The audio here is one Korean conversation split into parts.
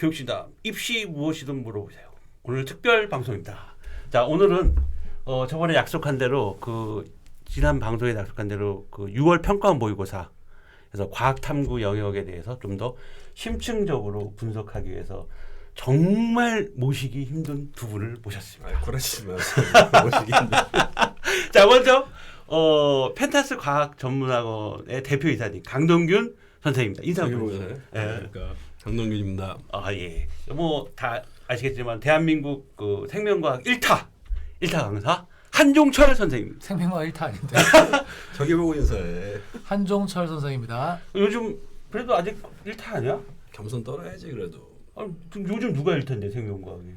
교육신담 입시 무엇이든 물어보세요. 오늘 특별 방송입니다. 자, 오늘은 저번에 약속한 대로 지난 방송에 약속한 대로 6월 평가원 모의고사 그래서 과학탐구 영역에 대해서 좀 더 심층적으로 분석하기 위해서 정말 모시기 힘든 두 분을 모셨습니다. 그러시지 마세요. 모시기 힘든. 자, 먼저 펜타스 과학전문학원의 대표이사님 강동균 선생님입니다. 인사 부탁드립니다. 그러니까 강동균입니다. 아, 예. 뭐 다 아시겠지만 대한민국 생명과학 1타 강사 한종철 선생님. 생명과학 1타 아닌데. 저기 보고 인사해. 한종철 선생입니다. 요즘 그래도 아직 1타 아니야? 겸손 떨어야지 그래도. 요즘 누가 1타인데 생명과학이?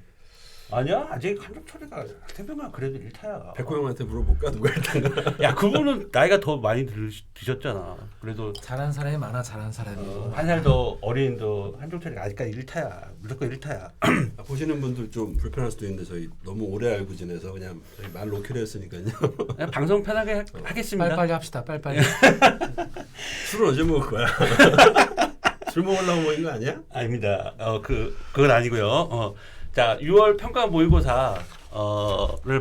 아니야? 아직 한종철이가 생명과학 그래도 1타야. 백호 형한테 물어볼까 누가 1타인가? 야, 그분은 나이가 더 많이 드셨잖아. 그래도 잘한 사람이 많아. 잘한 사람이. 한 살 더 어린 한종철이 아직까지 1타야. 무조건 1타야. 보시는 분들 좀 불편할 수도 있는데 저희 너무 오래 알고 지내서 그냥 저희 말 놓기로 했으니까요. 방송 편하게 하겠습니다. 빨리빨리 합시다. 빨리빨리. 술은 언제 먹을 거야? 술 먹으려고 모인 거 아니야? 아닙니다. 그건 아니고요. 자, 6월 평가 모의고사를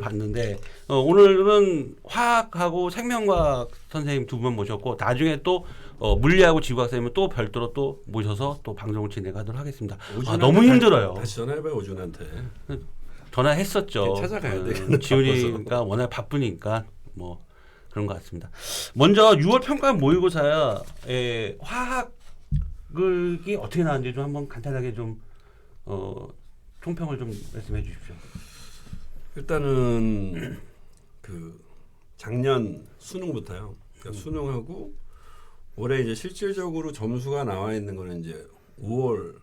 봤는데 오늘은 화학하고 생명과학 선생님 두 분 모셨고 나중에 또 물리하고 지구학 선생님은 또 별도로 또 모셔서 또 방송을 진행하도록 하겠습니다. 너무 힘들어요. 다시 전화해봐요 오준한테. 전화했었죠. 찾아가야 돼. 지훈이가 워낙 바쁘니까 뭐 그런 것 같습니다. 먼저 6월 평가 모의고사의 화학이 어떻게 나왔는지 좀 한번 간단하게 좀 총평을 좀 말씀해 주십시오. 일단은 작년 수능부터요. 그러니까 수능하고 올해 이제 실질적으로 점수가 나와 있는 거는 이제 5월,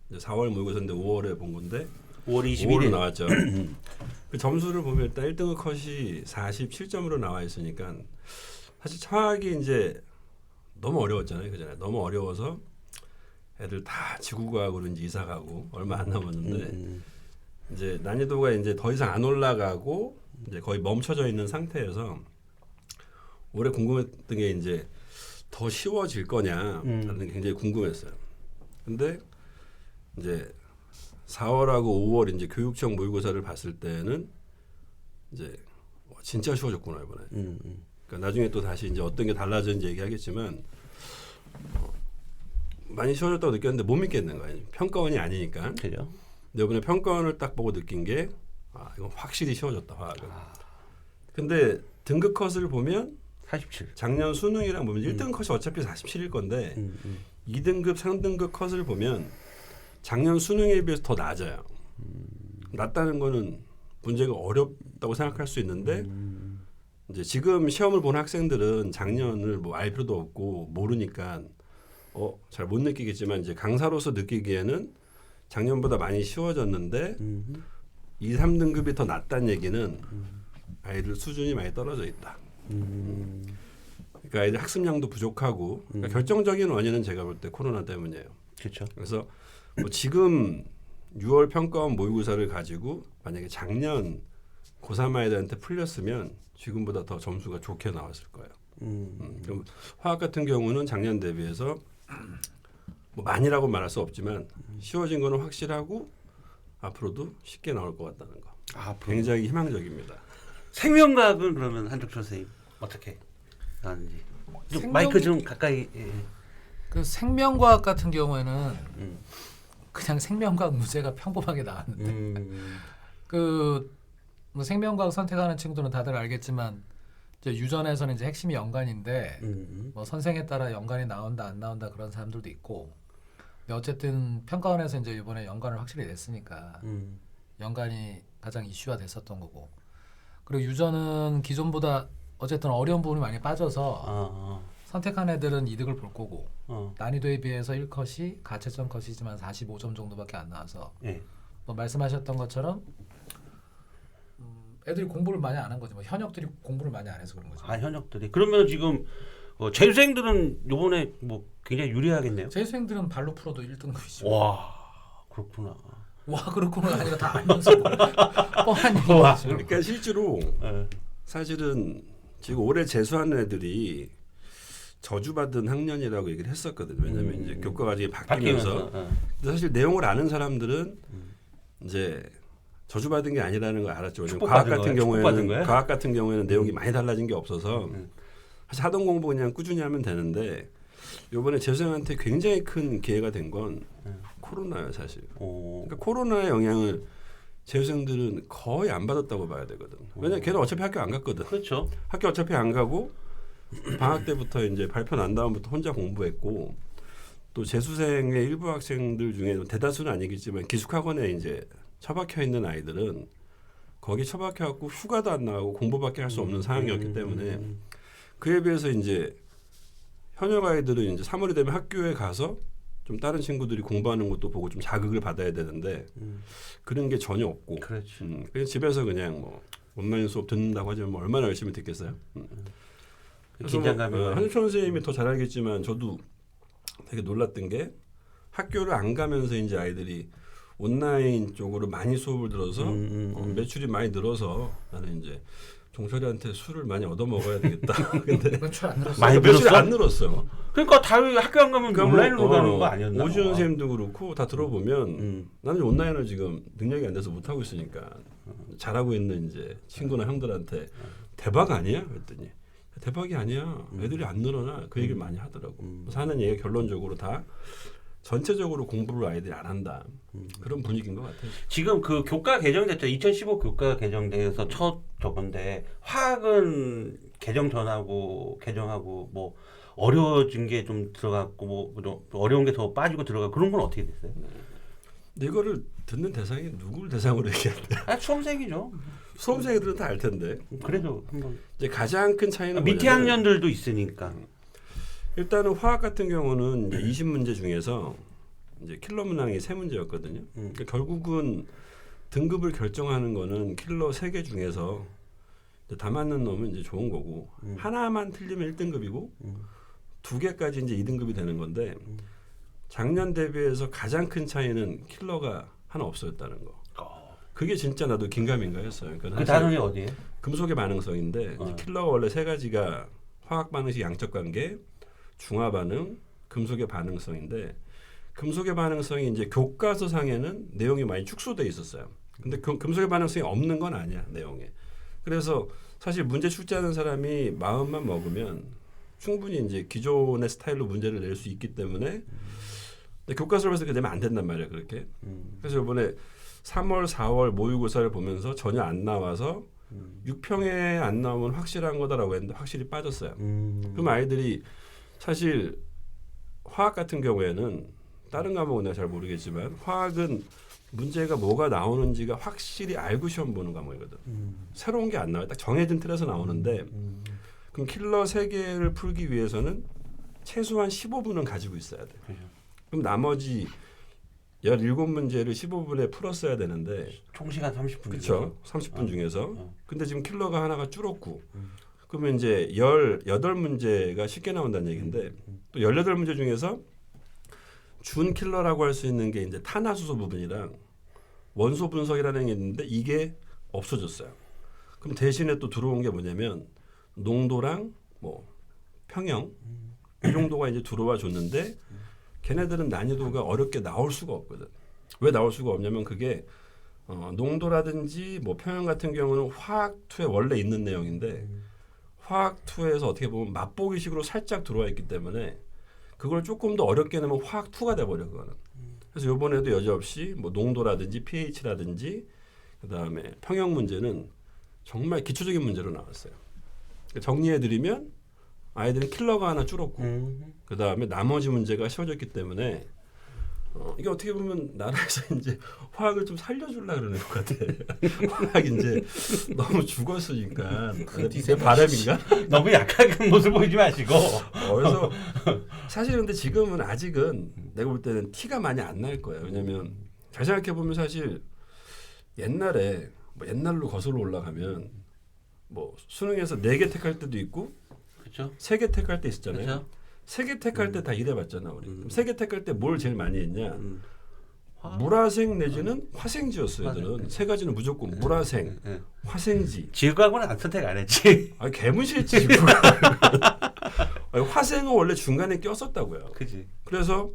이제 4월 모의고사인데 5월에 본 건데 5월 5월에 21일 나왔죠. 그 점수를 보면 일단 1등급 컷이 47점으로 나와 있으니까 사실 화학이 이제 너무 어려웠잖아요. 그잖아요. 너무 어려워서 애들 다 지구과학으로 이제 이사 가고 얼마 안 남았는데 이제 난이도가 이제 더 이상 안 올라가고 이제 거의 멈춰져 있는 상태여서 올해 궁금했던 게 이제 더 쉬워질 거냐라는 게 굉장히 궁금했어요. 근데 이제 4월하고 5월 이제 교육청 모의고사를 봤을 때는 이제 진짜 쉬워졌구나 이번에. 그러니까 나중에 또 다시 이제 어떤 게 달라졌는지 얘기하겠지만. 많이 쉬워졌다고 느꼈는데 못 믿겠는 거예요. 평가원이 아니니까. 그죠? 근데 이번에 평가원을 딱 보고 느낀 게 이건 확실히 쉬워졌다 화학은. 근데 등급 컷을 보면 47. 작년 수능이랑 보면 1등 컷이 어차피 47일 건데 2등급, 3등급 컷을 보면 작년 수능에 비해서 더 낮아요. 낮다는 거는 문제가 어렵다고 생각할 수 있는데 이제 지금 시험을 본 학생들은 작년을 뭐 알 필요도 없고 모르니까 잘 못 느끼겠지만 이제 강사로서 느끼기에는 작년보다 많이 쉬워졌는데 2, 3등급이 더 낮다는 얘기는 아이들 수준이 많이 떨어져 있다. 그러니까 아이들 학습량도 부족하고 그러니까 결정적인 원인은 제가 볼 때 코로나 때문이에요. 그렇죠. 그래서 뭐 지금 6월 평가원 모의고사를 가지고 만약에 작년 고3 아이들한테 풀렸으면 지금보다 더 점수가 좋게 나왔을 거예요. 그럼 화학 같은 경우는 작년 대비해서 뭐 많이라고 말할 수 없지만 쉬워진 거는 확실하고 앞으로도 쉽게 나올 것 같다는 거. 굉장히 희망적입니다. 생명과학은 그러면 한종철 선생님 어떻게 나왔는지 마이크 좀 가까이. 예. 그 생명과학 같은 경우에는 그냥 생명과학 문제가 평범하게 나왔는데 뭐 생명과학 선택하는 친구들은 다들 알겠지만 이제 유전에서는 이제 핵심이 연관인데 뭐 선생에 따라 연관이 나온다 안 나온다 그런 사람들도 있고 근데 어쨌든 평가원에서 이제 이번에 연관을 확실히 냈으니까 연관이 가장 이슈화 됐었던 거고 그리고 유전은 기존보다 어쨌든 어려운 부분이 많이 빠져서 선택한 애들은 이득을 볼 거고 난이도에 비해서 1컷이 가채점 컷이지만 45점 정도밖에 안 나와서 예. 뭐 말씀하셨던 것처럼 애들이 공부를 많이 안 한 거지 뭐 현역들이 공부를 많이 안 해서 그런 거죠. 현역들이 그러면 지금 재수생들은 이번에 뭐 굉장히 유리하겠네요. 재수생들은 발로 풀어도 1등급이죠. 와, 그렇구나. 와, 그렇구나 아니라 다 알면서 뻔한 얘기죠. 그러니까 실제로 사실은 지금 올해 재수하는 애들이 저주받은 학년이라고 얘기를 했었거든요. 왜냐하면 이제 교과 과정이 바뀌면서. 바뀌면서. 근데 사실 내용을 아는 사람들은 이제 저주받은 게 아니라는 걸 알았죠. 왜냐면 축복받은 거예요? 과학 같은 경우에는 내용이 많이 달라진 게 없어서 사실 하던 공부 그냥 꾸준히 하면 되는데 이번에 재수생한테 굉장히 큰 기회가 된 건 코로나예요, 사실. 그러니까 코로나의 영향을 재수생들은 거의 안 받았다고 봐야 되거든. 왜냐면 걔는 어차피 학교 안 갔거든. 그렇죠. 학교 어차피 안 가고 방학 때부터 이제 발표 난 다음부터 혼자 공부했고 또 재수생의 일부 학생들 중에 대다수는 아니겠지만 기숙학원에 이제 처박혀 있는 아이들은 거기 처박혀 갖고 휴가도 안 나가고 공부밖에 할 수 없는 상황이었기 때문에 그에 비해서 이제 현역 아이들은 이제 3월이 되면 학교에 가서 좀 다른 친구들이 공부하는 것도 보고 좀 자극을 받아야 되는데 그런 게 전혀 없고 그렇지. 그래서 집에서 그냥 뭐 온라인 수업 듣는다고 하지만 뭐 얼마나 열심히 듣겠어요. 그래서 긴장감이 한유천 선생님이 더 잘 알겠지만 저도 되게 놀랐던 게 학교를 안 가면서 이제 아이들이 온라인 쪽으로 많이 수업을 들어서 매출이 많이 늘어서 나는 이제 종철이한테 술을 많이 얻어 먹어야 되겠다. 근데 매출 안 늘었어. 많이 매출이 늘었어? 안 늘었어. 그러니까 다 학교 안 가면 그러니까 온라인으로 가는 거 아니었나? 오지훈 선생님도 그렇고 다 들어보면 나는 온라인을 지금 능력이 안 돼서 못 하고 있으니까 잘하고 있는 이제 친구나 형들한테 대박 아니야? 그랬더니 대박이 아니야. 애들이 안 늘어나. 그 얘기를 많이 하더라고. 그래서 하는 얘기가 결론적으로 다 전체적으로 공부를 아이들이 안 한다. 그런 분위기인 것 같아요. 지금 그 교과 개정됐죠. 2015 교과 개정돼서 첫 저건데 화학은 개정하고 뭐 어려워진 게 좀 들어갔고 뭐 어려운 게 더 빠지고 들어가 그런 건 어떻게 됐어요? 근데 이거를 듣는 대상이 누구를 대상으로 얘기하는데? 수험생이죠. 수험생들은 다 알 텐데. 그래도 한번 이제 가장 큰 차이는 밑에 뭐냐면 학년들도 있으니까. 일단은 화학 같은 경우는 이제 20문제 중에서 이제 킬러 문항이 3문제였거든요. 그러니까 결국은 등급을 결정하는 거는 킬러 3개 중에서 다 맞는 놈은 이제 좋은 거고 하나만 틀리면 1등급이고 2개까지 이제 2등급이 되는 건데 작년 대비해서 가장 큰 차이는 킬러가 하나 없어졌다는 거. 그게 진짜 나도 긴가민가 했어요. 그러니까 그 단원이 어디예요? 금속의 반응성인데 킬러가 원래 3가지가 화학 반응식 양적 관계, 중화 반응, 금속의 반응성인데 금속의 반응성이 이제 교과서 상에는 내용이 많이 축소돼 있었어요. 근데 금속의 반응성이 없는 건 아니야, 내용에. 그래서 사실 문제 출제하는 사람이 마음만 먹으면 충분히 이제 기존의 스타일로 문제를 낼 수 있기 때문에 근데 교과서를 봐서 그렇게 내면 안 된단 말이야, 그렇게. 그래서 이번에 3월, 4월 모의고사를 보면서 전혀 안 나와서 6평에 안 나오면 확실한 거다라고 했는데 확실히 빠졌어요. 그럼 아이들이 사실 화학 같은 경우에는 다른 과목은 내가 잘 모르겠지만 화학은 문제가 뭐가 나오는지가 확실히 알고 시험 보는 과목이거든. 새로운 게 안 나와요. 딱 정해진 틀에서 나오는데 그럼 킬러 3개를 풀기 위해서는 최소한 15분은 가지고 있어야 돼. 그럼 나머지 17문제를 15분에 풀었어야 되는데 총 시간 30분. 그렇죠. 30분 중에서. 근데 지금 킬러가 하나가 줄었고 그러면 이제 18문제가 쉽게 나온다는 얘기인데 또 18문제 중에서 준 킬러라고 할 수 있는 게 이제 탄화수소 부분이랑 원소 분석이라는 게 있는데 이게 없어졌어요. 그럼 대신에 또 들어온 게 뭐냐면 농도랑 뭐 평형 이 정도가 이제 들어와 줬는데 걔네들은 난이도가 어렵게 나올 수가 없거든. 왜 나올 수가 없냐면 그게 농도라든지 뭐 평형 같은 경우는 화학 2에 원래 있는 내용인데 화학 2에서 어떻게 보면 맛보기식으로 살짝 들어와 있기 때문에 그걸 조금 더 어렵게 내면 화학 2가 돼버려 그거는. 그래서 이번에도 여지없이 뭐 농도라든지 pH라든지 그다음에 평형 문제는 정말 기초적인 문제로 나왔어요. 정리해드리면 아이들은 킬러가 하나 줄었고 그다음에 나머지 문제가 쉬워졌기 때문에 이게 어떻게 보면 나라에서 이제 화학을 좀 살려주려고 그러는 것 같아. 화학이 이제 너무 죽었으니까 내 바람인가? 너무 약한 모습 보이지 마시고. 그래서 사실 근데 지금은 아직은 내가 볼 때는 티가 많이 안 날 거예요. 왜냐면 잘 생각해 보면 사실 옛날에 뭐 옛날로 거슬러 올라가면 뭐 수능에서 4개 택할 때도 있고 그렇죠. 3개 택할 때 있었잖아요. 그렇죠. 3개 택할 때 다 이래봤잖아 우리. 3개 택할 때 뭘 제일 많이 했냐? 물화생 내지는 화생지였어요. 애들은 3가지는 무조건 물화생, 화생지. 지구하고는 안 선택 안 했지. 아 개무시했지. 화생은 원래 중간에 꼈었다고요. 그지. 그래서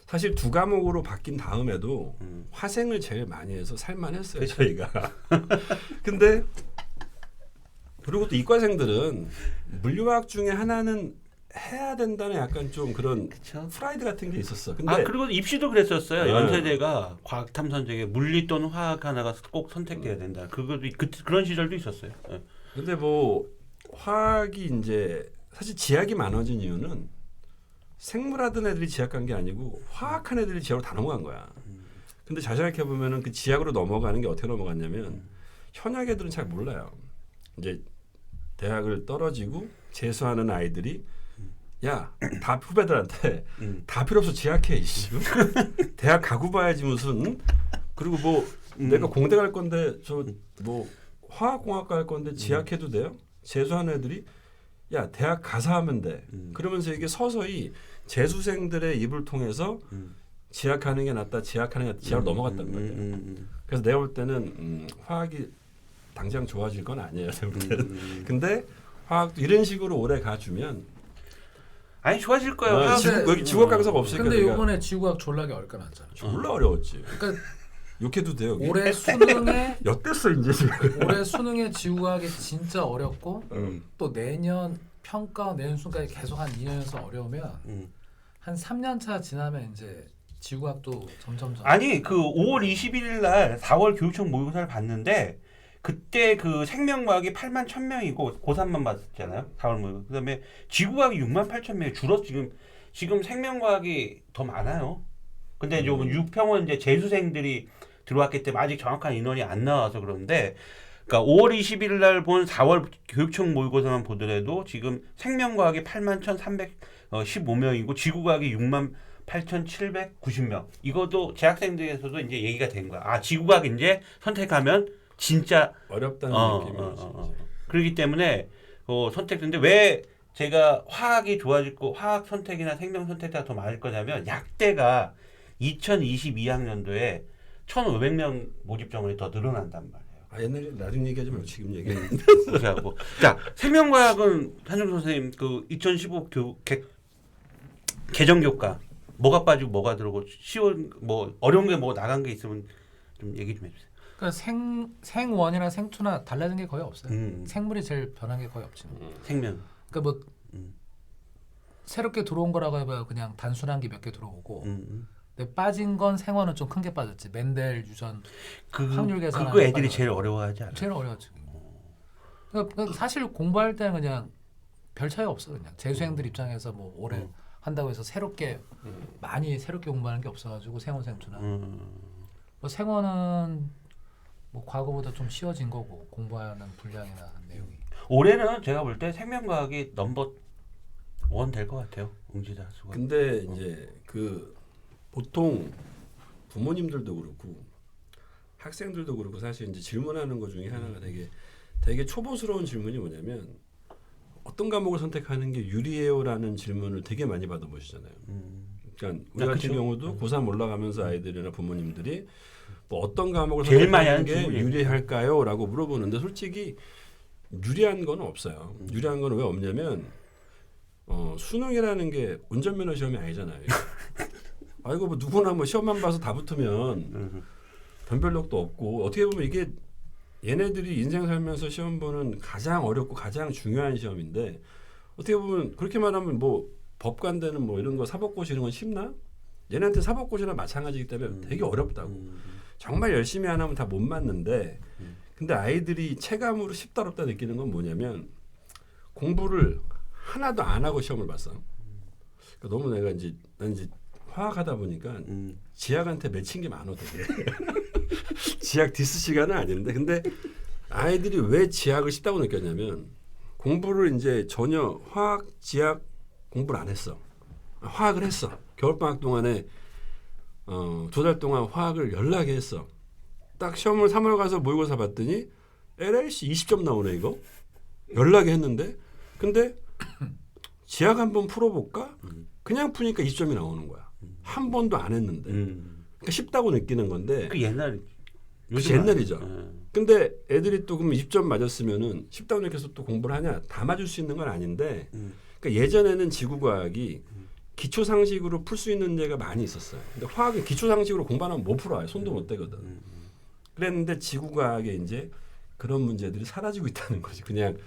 사실 두 과목으로 바뀐 다음에도 화생을 제일 많이 해서 살만했어요. 그치. 저희가. 근데 그리고 또 이과생들은 물리화학 중에 하나는 해야 된다는 약간 좀 그런 그쵸. 프라이드 같은 게 있었어. 근데 아 그리고 입시도 그랬었어요. 네. 연세대가 과학 탐선적에 물리 또는 화학 하나가 꼭 선택돼야 된다. 그것도 그런 시절도 있었어요. 예. 근데 뭐 화학이 이제 사실 지학이 많아진 이유는 생물하던 애들이 지학 간 게 아니고 화학한 애들이 지학으로 다 넘어간 거야. 근데 잘 생각해 보면은 그 지학으로 넘어가는 게 어떻게 넘어갔냐면 현역 애들은 잘 몰라요. 이제 대학을 떨어지고 재수하는 아이들이 야, 다 후배들한테 다 필요 없어 지학해 이씨. 대학 가고 봐야지 무슨. 그리고 뭐 내가 공대 갈 건데 저 뭐 화학공학과 갈 건데 지학해도 돼요? 재수하는 애들이 야 대학 가서 하면 돼. 그러면서 이게 서서히 재수생들의 입을 통해서 지학하는 게 낫다. 지학하는 게 낫다. 지학으로 넘어갔단 말이에요. 그래서 내가 볼 때는 화학이 당장 좋아질 건 아니에요. 내가 볼 때는. 근데 화학도 이런 식으로 오래 가주면 아니 좋아질 거예요. 아, 화학- 여기 지구학 강사가 없으니까 근데 내가 이번에 지구학 졸라게 어렵게나왔잖아. 졸라 어려웠지. 그러니까 욕해도 돼요. 여기? 올해 수능에 엿됐어 이제 지금. 올해 수능에 지구학이 진짜 어렵고 또 내년 평가 내년 수능까지 계속 한 2년에서 어려우면 한 3년 차 지나면 이제 지구학도 점점 아니 그 5월 21일 날 4월 교육청 모의고사를 봤는데 그때 그 생명과학이 8만 1,000명이고 고3만 봤잖아요. 4월 모의고사. 그다음에 지구과학이 6만 8천 명이 줄었 지금 생명과학이 더 많아요. 근데 이제 6평은 이제 재수생들이 들어왔기 때문에 아직 정확한 인원이 안 나와서 그런데 그러니까 5월 21일 날 본 4월 교육청 모의고사만 보더라도 지금 생명과학이 8만 1,315명이고 지구과학이 6만 8,790명. 이것도 재학생들에서도 이제 얘기가 된 거야. 아, 지구과학 이제 선택하면 진짜 어렵다는 느낌이지. 그렇기 때문에 선택인데 왜 제가 화학이 좋아지고 화학 선택이나 생명 선택자가 더 많을 거냐면 약대가 2022학년도에 1,500명 모집 정원이 더 늘어난단 말이에요. 아 옛날에 나중에 얘기하지 말고 지금 얘기해. 그래갖고 자 생명과학은 한중 선생님 그 2015 개정 교과 뭐가 빠지고 뭐가 들어오고 쉬운 뭐 어려운 게 뭐 나간 게 있으면 좀 얘기 좀 해주세요. 그러니까 생원이나 생투나 달라진 게 거의 없어요. 생물이 제일 변한 게 거의 없지. 생명. 그러니까 뭐 새롭게 들어온 거라고 해봐야 그냥 단순한 게 몇 개 들어오고. 근데 빠진 건 생원은 좀 큰 게 빠졌지. 멘델 유전 확률 계산. 그거 애들이 제일 어려워하지 않아요? 제일 어려웠지. 그러니까 사실 공부할 때는 그냥 별 차이 없어 그냥 재수생들 입장에서 뭐 올해 한다고 해서 새롭게 많이 새롭게 공부하는 게 없어가지고 생원 생투나. 뭐 생원은 뭐 과거보다 좀 쉬워진 거고 공부하는 분량이나 내용이. 올해는 제가 볼 때 생명과학이 넘버 1 될 것 같아요. 응시자 수가. 근데 이제 그 보통 부모님들도 그렇고 학생들도 그렇고 사실 이제 질문하는 것 중에 하나가 되게 초보스러운 질문이 뭐냐면 어떤 과목을 선택하는 게 유리해요라는 질문을 되게 많이 받아보시잖아요. 그러니까 우리 같은 그쵸? 경우도 고3 올라가면서 아이들이나 부모님들이 뭐 어떤 과목을 제일 많이 선택하는 하는 게 질문이에요. 유리할까요?라고 물어보는데 솔직히 유리한 건 없어요. 유리한 건 왜 없냐면 수능이라는 게 운전면허 시험이 아니잖아요. 아이고 뭐 누구나 뭐 시험만 봐서 다 붙으면 변별력도 없고 어떻게 보면 이게 얘네들이 인생 살면서 시험 보는 가장 어렵고 가장 중요한 시험인데 어떻게 보면 그렇게 말하면 뭐 법관되는 뭐 이런 거 사법고시 이런 건 쉽나? 얘네한테 사법고시나 마찬가지이기 때문에 되게 어렵다고. 정말 열심히 안 하면 다 못 맞는데 근데 아이들이 체감으로 쉽다 어렵다 느끼는 건 뭐냐면 공부를 하나도 안 하고 시험을 봤어. 그러니까 너무 난 이제 화학하다 보니까 지학한테 맺힌 게 많아 되게. 지학 디스 시간은 아닌데 근데 아이들이 왜 지학을 쉽다고 느꼈냐면 공부를 이제 전혀 화학 지학 공부를 안 했어. 화학을 했어. 겨울방학 동안에 2달 동안 화학을 열나게 했어. 딱 시험을 3월 가서 모의고사 봤더니 LLC 20점 나오네 이거. 열나게 했는데 근데 지학 한번 풀어볼까? 그냥 푸니까 20점이 나오는 거야. 한 번도 안 했는데. 그러니까 쉽다고 느끼는 건데. 그 옛날 요즘 옛날이죠. 근데 애들이 또 그럼 20점 맞았으면은 쉽다고 느껴서 또 공부를 하냐? 다 맞을 수 있는 건 아닌데 그러니까 예전에는 지구과학이 기초 상식으로 풀 수 있는 데가 많이 있었어요. 근데 화학은 기초 상식으로 공부하면 못 풀어요. 손도 못 대거든. 그랬는데 지구과학에 이제 그런 문제들이 사라지고 있다는 거지. 그냥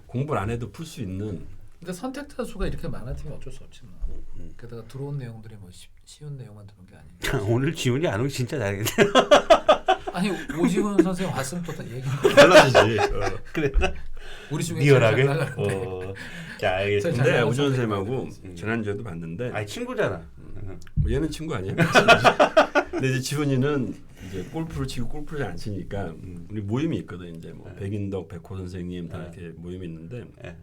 공부를 안 해도 풀 수 있는. 근데 선택자 수가 이렇게 많아지면 어쩔 수 없지 뭐. 게다가 들어온 내용들이 뭐 쉬운 내용만 들어온 게 아니고. 오늘 지훈이 안 오기 진짜 잘했네. 아니 오지훈 선생님 왔으면 또 얘기. 달라지지. 그랬나? 우리 중에 리얼하게. 제일 잘 나가는데. 자, 알겠습니다. 근데 나가는 오준 선생님 쌤하고 많이 지난주에도 봤는데 아니 친구잖아. 뭐 얘는 친구 아니야? 근데 이제 지훈이는 이제 골프를 치고 골프를 잘 안 치니까 우리 모임이 있거든. 이제 뭐 백인덕, 백호 선생님 다 이렇게 모임이 있는데 네.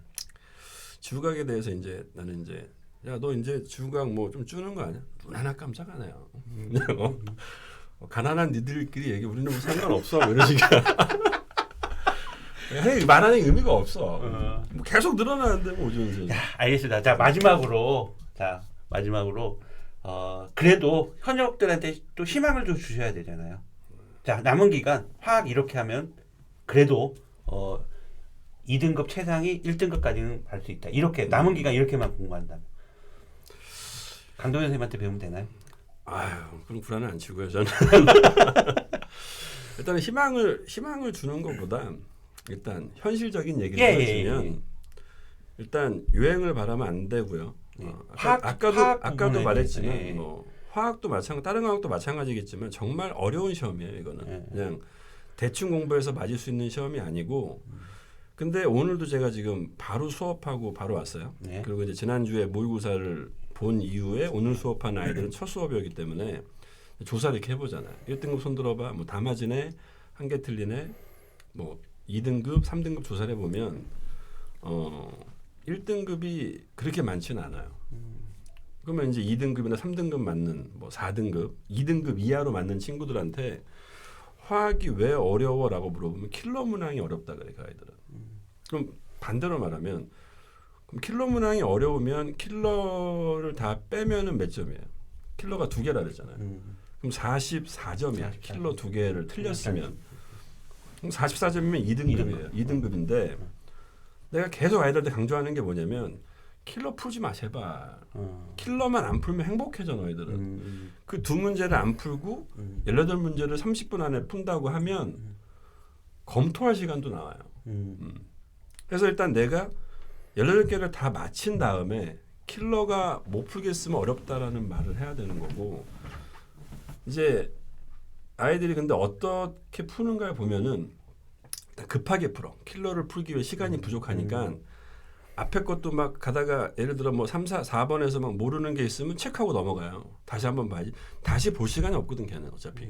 주각에 대해서 이제 나는 이제 야 너 이제 주각 뭐 좀 주는 거 아니야? 눈 하나 깜짝 안 해요. 그냥 가난한 니들끼리 얘기 우리는 뭐 상관없어 뭐 이런 식이야. 말하는 의미가 없어. 뭐 계속 늘어나는데 뭐 오준 쌤. 자, 알겠습니다. 자, 마지막으로 그래도 현역들한테 또 희망을 좀 주셔야 되잖아요. 자, 남은 기간 화학 이렇게 하면 그래도 2등급 최상위 1등급까지는 갈 수 있다. 이렇게 남은 기간 이렇게만 공부한다면 강동현 선생님한테 배우면 되나요? 아유, 그럼 불안은 안 치고요. 저는 일단은 희망을 주는 것보다 일단 현실적인 얘기를 해주면 일단 유행을 바라면 안 되고요. 아까도 말했지만 뭐 화학도 마찬가지, 다른 과학도 마찬가지겠지만 정말 어려운 시험이에요. 이거는 그냥 대충 공부해서 맞을 수 있는 시험이 아니고. 근데 오늘도 제가 지금 바로 수업하고 바로 왔어요. 그리고 이제 지난주에 모의고사를 본 이후에 오늘 수업한 아이들은 첫 수업이었기 때문에 조사를 이렇게 해보잖아요. 1등급 손 들어봐. 뭐 다 맞으네. 한 개 틀리네. 뭐 2등급, 3등급 조사를 해보면 1등급이 그렇게 많지는 않아요. 그러면 이제 2등급이나 3등급 맞는 뭐 4등급, 2등급 이하로 맞는 친구들한테 화학이 왜 어려워라고 물어보면 킬러 문항이 어렵다 그래 그 아이들은. 그럼 반대로 말하면 그럼 킬러 문항이 어려우면 킬러를 다 빼면은 몇 점이에요? 킬러가 2개라 그랬잖아요. 그럼 44점이야. 킬러 2개를 틀렸으면. 그럼 44점이면 2등급이에요. 2등급인데 내가 계속 아이들한테 강조하는 게 뭐냐면 킬러 풀지 마 제발. 킬러만 안 풀면 행복해져 너희들은. 그 2문제를 안 풀고 18문제를 30분 안에 푼다고 하면 검토할 시간도 나와요. 그래서 일단 내가 18개를 다 마친 다음에 킬러가 못 풀겠으면 어렵다라는 말을 해야 되는 거고 이제 아이들이 근데 어떻게 푸는가를 보면은 급하게 풀어. 킬러를 풀기 위해 시간이 부족하니까 앞에 것도 막 가다가 예를 들어 뭐 3, 4번에서 막 모르는 게 있으면 체크하고 넘어가요. 다시 한번 봐야지. 다시 볼 시간이 없거든 걔는 어차피.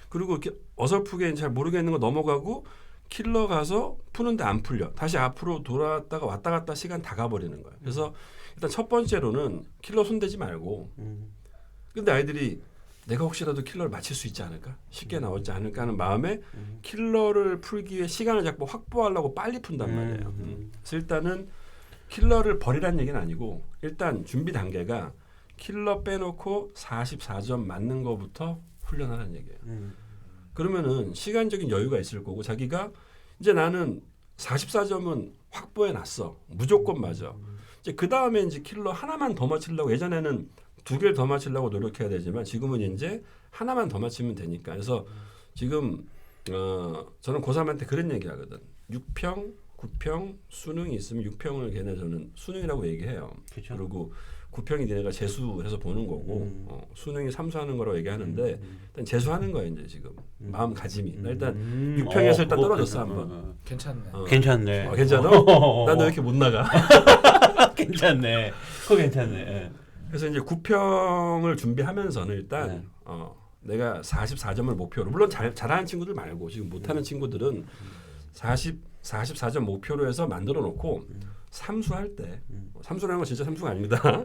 그리고 이렇게 어설프게 잘 모르겠는 거 넘어가고 킬러 가서 푸는데 안 풀려. 다시 앞으로 돌아왔다가 왔다 갔다 시간 다 가버리는 거예요. 그래서 일단 첫 번째로는 킬러 손대지 말고 근데 아이들이 내가 혹시라도 킬러를 맞힐 수 있지 않을까? 쉽게 나오지 않을까 하는 마음에 킬러를 풀기 위해 시간을 자꾸 확보하려고 빨리 푼단 말이에요. 그래서 일단은 킬러를 버리라는 얘기는 아니고 일단 준비 단계가 킬러 빼놓고 44점 맞는 거부터 훈련하라는 얘기예요. 그러면은 시간적인 여유가 있을 거고 자기가 이제 나는 44점은 확보해 놨어. 무조건 맞아. 이제 그 다음에 이제 킬러 하나만 더 맞추려고 예전에는 2개를 더 맞추려고 노력해야 되지만 지금은 이제 하나만 더 맞추면 되니까. 그래서 지금 저는 고3한테 그런 얘기 하거든. 6평, 9평, 수능이 있으면 6평을 걔네 저는 수능이라고 얘기해요. 그쵸. 그리고 9평이 니네가 재수해서 보는 거고 수능이 삼수하는 거라고 얘기하는데 일단 재수하는 거야 이제 지금 마음가짐이. 나 일단 6평에서 일단 떨어졌어 한번. 괜찮네. 괜찮네. 괜찮아? 난 왜 이렇게 못 나가? 괜찮네. 그거 괜찮네. 그래서 이제 9평을 준비하면서는 일단 내가 44점을 목표로 물론 잘하는 친구들 말고 지금 못하는 친구들은 44점 목표로 해서 만들어 놓고 삼수할 때 삼수라는 건 진짜 삼수가 아닙니다.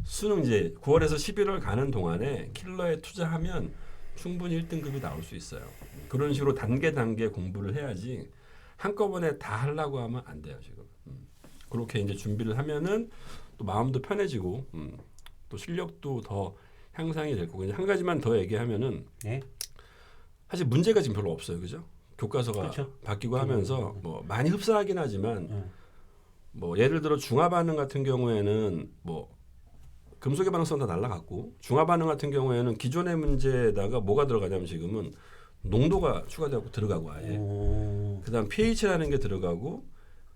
수능 이제 9월에서 11월 가는 동안에 킬러에 투자하면 충분히 1등급이 나올 수 있어요. 그런 식으로 단계 공부를 해야지 한꺼번에 다 하려고 하면 안 돼요 지금. 그렇게 이제 준비를 하면은 또 마음도 편해지고 또 실력도 더 향상이 될 거고. 이제 한 가지만 더 얘기하면은 사실 문제가 지금 별로 없어요, 그죠? 교과서가 그렇죠. 바뀌고 하면서 뭐 많이 흡사하긴 하지만 뭐 예를 들어 중화 반응 같은 경우에는 뭐 금속의 반응성 다 날라갔고 중화 반응 같은 경우에는 기존의 문제에다가 뭐가 들어가냐면 지금은 농도가 추가되고 들어가고 아예 그다음 pH라는 게 들어가고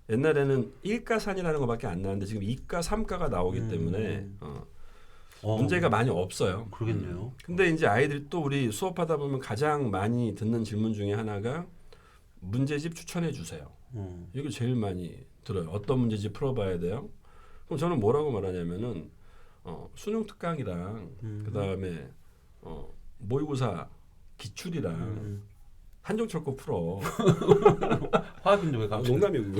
옛날에는 1가산이라는 것밖에 안 나왔는데 지금 2가, 3가가 나오기 때문에 문제가 많이 없어요. 그러겠네요. 근데 이제 아이들이 또 우리 수업하다 보면 가장 많이 듣는 질문 중에 하나가 문제집 추천해 주세요. 이거 제일 많이 들어요. 어떤 문제집 풀어봐야 돼요? 그럼 저는 뭐라고 말하냐면은 수능 특강이랑 그다음에 모의고사 기출이랑 한정철 거 풀어. 화학인데 왜 갑자기? 농담이고.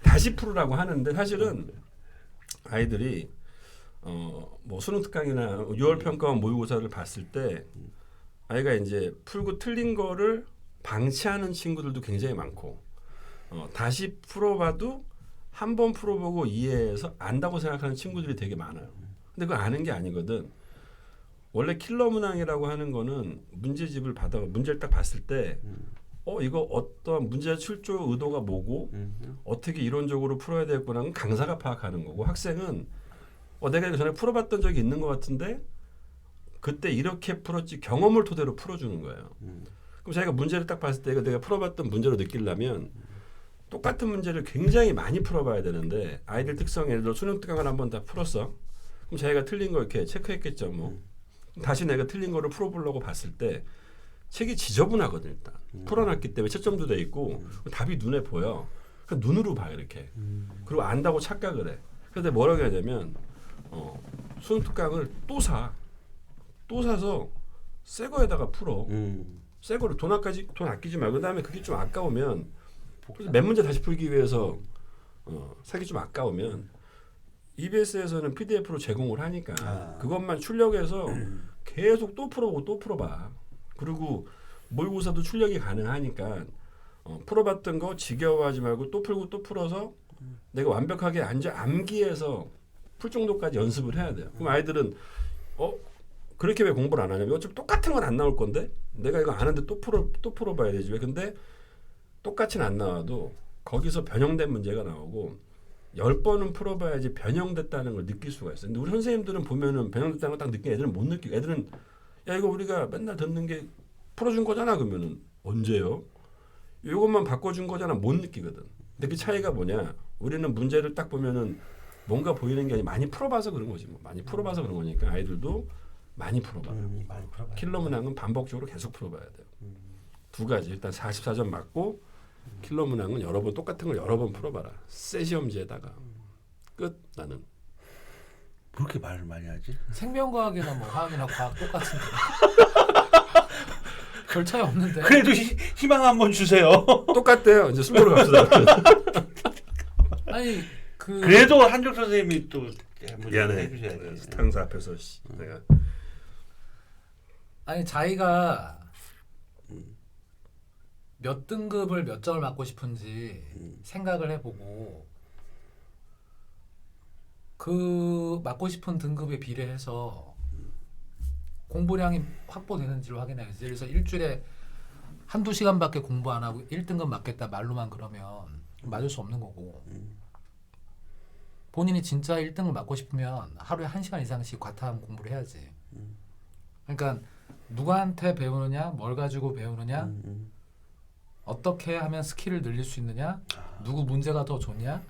다시 풀으라고 하는데 사실은 아이들이 뭐 수능 특강이나 6월 평가원 모의고사를 봤을 때 아이가 이제 풀고 틀린 거를 방치하는 친구들도 굉장히 많고 다시 풀어봐도 한 번 풀어보고 이해해서 안다고 생각하는 친구들이 되게 많아요. 근데 그거 아는 게 아니거든. 원래 킬러 문항이라고 하는 거는 문제집을 받아가 문제를 딱 봤을 때 이거 어떤 문제 출조 의도가 뭐고 어떻게 이론적으로 풀어야 되겠구나는 강사가 파악하는 거고 학생은 내가 이거 전에 풀어봤던 적이 있는 것 같은데 그때 이렇게 풀었지 경험을 토대로 풀어주는 거예요. 그럼 자기가 문제를 딱 봤을 때 이거 내가 풀어봤던 문제로 느끼려면 똑같은 문제를 굉장히 많이 풀어봐야 되는데 아이들 특성 예를 들어 수능 특강을 한번 다 풀었어. 그럼 자기가 틀린 거 이렇게 체크했겠죠. 뭐 다시 내가 틀린 거를 풀어보려고 봤을 때 책이 지저분하거든 일단. 풀어놨기 때문에 채점도 돼 있고 답이 눈에 보여. 그러니까 눈으로 봐 이렇게. 그리고 안다고 착각을 해. 그런데 뭐라고 해야 되면 수능 특강을 또 사. 또 사서 새 거에다가 풀어. 새 거를 돈 아끼지 말고 그다음에 그게 좀 아까우면 그래서 몇 문제 다시 풀기 위해서 사기 좀 아까우면 EBS에서는 PDF로 제공을 하니까 그것만 출력해서 계속 또 풀어보고 또 풀어봐. 그리고 모의고사도 출력이 가능하니까 풀어봤던 거 지겨워하지 말고 또 풀고 또 풀어서 내가 완벽하게 암기해서 풀 정도까지 연습을 해야 돼요. 그럼 아이들은 그렇게 왜 공부를 안 하냐면 어차피 똑같은 건 안 나올 건데 내가 이거 아는데 또 풀어봐야 되지 왜? 근데 똑같이는 안 나와도 거기서 변형된 문제가 나오고 10번은 풀어봐야지 변형됐다는 걸 느낄 수가 있어요. 근데 우리 선생님들은 보면은 변형됐다는 걸 딱 느끼는 애들은 못 느끼고 애들은 야 이거 우리가 맨날 듣는 게 풀어준 거잖아 그러면은 언제요? 이것만 바꿔준 거잖아 못 느끼거든. 근데 그 차이가 뭐냐? 우리는 문제를 딱 보면은 뭔가 보이는 게 아니라 많이 풀어봐서 그런 거지 뭐. 많이 풀어봐서 그런 거니까 아이들도 많이 풀어봐. 많이 풀어봐요. 킬러 문항은 반복적으로 계속 풀어봐야 돼요. 두 가지 일단 44점 맞고 킬러 문항은 여러 번 똑같은 걸 여러 번 풀어봐라. 새 시험지에다가 끝 나는. 그렇게 말을 많이 하지? 생명과학이나 뭐 화학이나 과학 똑같은데. 별 차이 없는데. 그래도 희망 한번 주세요. 똑같대요. 이제 수고로 갑시다. 아니 그래도 한쪽 선생님이 또 미안해. 해주셔야지. 스탕사 앞에서 내가 아니 자기가 몇 등급을 몇 점을 맞고 싶은지 생각을 해보고 그 맞고 싶은 등급에 비례해서 공부량이 확보되는지를 확인해야지. 그래서 일주일에 한두 시간밖에 공부 안 하고 1등급 맞겠다 말로만 그러면 맞을 수 없는 거고 본인이 진짜 1등을 맞고 싶으면 하루에 1시간 이상씩 과탐 공부를 해야지. 그러니까 누구한테 배우느냐, 뭘 가지고 배우느냐, 어떻게 하면 스킬을 늘릴 수 있느냐, 누구 문제가 더 좋냐,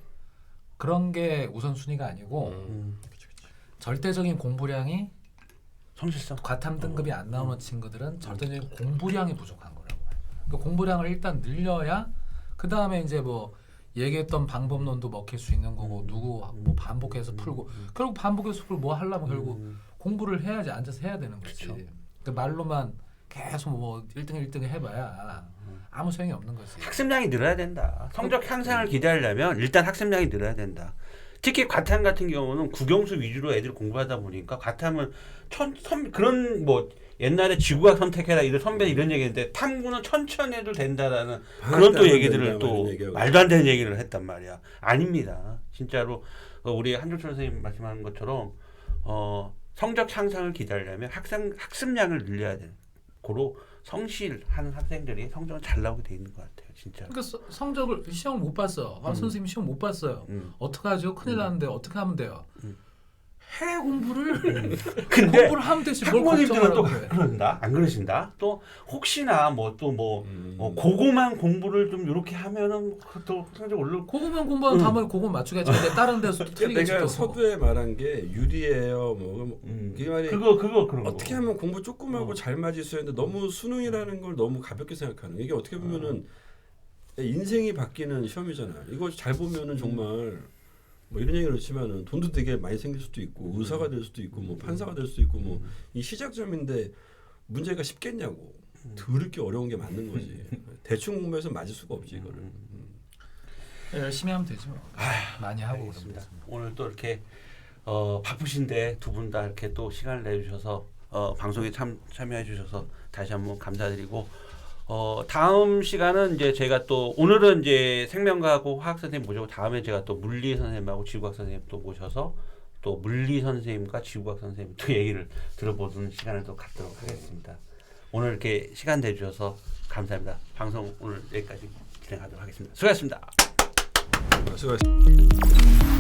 그런 게 우선순위가 아니고 절대적인 공부량이 성실성. 과탐 등급이 안 나오는 친구들은 절대적인 공부량이 부족한 거라고. 그 공부량을 일단 늘려야 그 다음에 이제 뭐 얘기했던 방법론도 먹힐 수 있는 거고 누구 뭐 반복해서 풀고 결국 반복해서 풀고 뭐 하려면 결국 공부를 해야지 앉아서 해야 되는 거지. 그렇죠. 그 말로만 계속 뭐 1등 해봐야 아무 소용이 없는 거지. 학습량이 늘어야 된다. 성적 향상을 기대하려면 일단 학습량이 늘어야 된다. 특히 과탐 같은 경우는 국영수 위주로 애들 공부하다 보니까 과탐은 그런 뭐 옛날에 지구학 선택해라 이런 선배 이런 얘기했는데 탐구는 천천히 해도 된다라는 그런 또 얘기들을 또 말도 안 되는 얘기를 했단 말이야. 아닙니다. 진짜로 우리 한종철 선생님 말씀하는 것처럼 성적 향상을 기대하려면 학습량을 늘려야 되는 고로 성실한 학생들이 성적은 잘 나오게 돼 있는 것 같아요, 진짜. 그러니까 성적을 시험 못 봤어. 선생님 시험 못 봤어요. 어떡하죠? 큰일 나는데 어떻게 하면 돼요? 해 공부를 근데 공부를 하면 되지 뭘 학부모님들은 또 걱정하라고 그래. 그런다, 안 그러신다. 또 혹시나 뭐 또 뭐 고거만 공부를 좀 이렇게 하면은 또 성적 올라. 고거만 공부하면 다음에 고거 맞추겠지. 근데 다른 데서 틀리겠지. 내가 또. 서두에 말한 게 유리해요. 그 말이 그거 그런 어떻게 거. 하면 공부 조금 하고 잘 맞을 수 있는데 너무 수능이라는 걸 너무 가볍게 생각하는 이게 어떻게 보면은 인생이 바뀌는 시험이잖아요. 이거 잘 보면은 정말 뭐 이런 얘기를 했지만은 돈도 되게 많이 생길 수도 있고 의사가 될 수도 있고 뭐 판사가 될 수도 있고 뭐 이 시작점인데 문제가 쉽겠냐고 더럽게 어려운 게 맞는 거지. 대충 공부해서 맞을 수가 없지 이거를. 열심히 하면 되지 뭐. 많이 하고 알겠습니다. 그러면. 오늘 또 이렇게 바쁘신데 두 분 다 이렇게 또 시간을 내주셔서 방송에 참여해 주셔서 다시 한번 감사드리고 다음 시간은 이제 제가 또 오늘은 이제 생명과하고 화학 선생님 모시고 다음에 제가 또 물리 선생님하고 지구과학 선생님 또 모셔서 또 물리 선생님과 지구과학 선생님 또 얘기를 들어보는 시간을 또 갖도록 하겠습니다. 오늘 이렇게 시간 내주셔서 감사합니다. 방송 오늘 여기까지 진행하도록 하겠습니다. 수고하셨습니다. 수고하셨습니다.